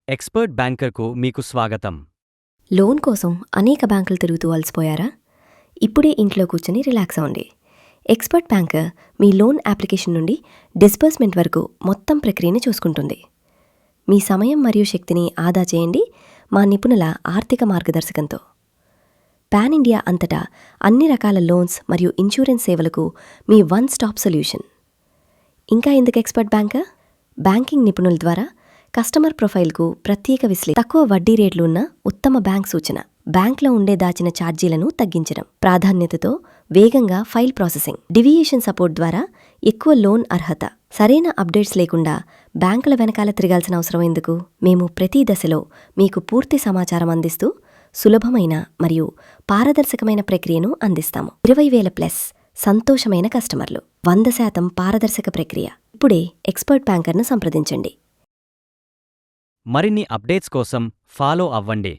Expert బ్యాంకర్‌కు మీకు స్వాగతం. Loan కోసం అనేక బ్యాంకులు తిరుగుతూ అలసిపోయారా? ఇప్పుడే ఇంట్లో కూర్చొని రిలాక్స్ అవ్వండి. ఎక్స్‌పర్ట్ బ్యాంకర్ మీ లోన్ అప్లికేషన్ నుండి డిస్బర్స్మెంట్ వరకు మొత్తం ప్రక్రియను చూసుకుంటుంది. మీ సమయం మరియు శక్తిని ఆదా చేయండి మా నిపుణుల ఆర్థిక మార్గదర్శకంతో. పాన్ ఇండియా అంతటా అన్ని రకాల లోన్స్ మరియు ఇన్సూరెన్స్ సేవలకు మీ వన్ స్టాప్ సొల్యూషన్. ఇంకా ఎందుకు ఎక్స్‌పర్ట్ బ్యాంకర్? బ్యాంకింగ్ నిపుణుల ద్వారా కస్టమర్ ప్రొఫైల్కు ప్రత్యేక తక్కువ వడ్డీ రేట్లు ఉన్న ఉత్తమ బ్యాంక్ సూచన, బ్యాంక్లో ఉండే దాచిన ఛార్జీలను తగ్గించడం, ప్రాధాన్యతతో వేగంగా ఫైల్ ప్రాసెసింగ్, డివియేషన్ సపోర్ట్ ద్వారా ఎక్కువ లోన్ అర్హత. సరైన అప్డేట్స్ లేకుండా బ్యాంకుల వెనకాల తిరగాల్సిన అవసరం ఎందుకు? మేము ప్రతి దశలో మీకు పూర్తి సమాచారం అందిస్తూ సులభమైన మరియు పారదర్శకమైన ప్రక్రియను అందిస్తాము. 20,000+ సంతోషమైన కస్టమర్లు, 100% పారదర్శక ప్రక్రియ. ఇప్పుడే ఎక్స్‌పర్ట్ బ్యాంకర్ను సంప్రదించండి. మరిన్ని అప్డేట్స్ కోసం ఫాలో అవ్వండి.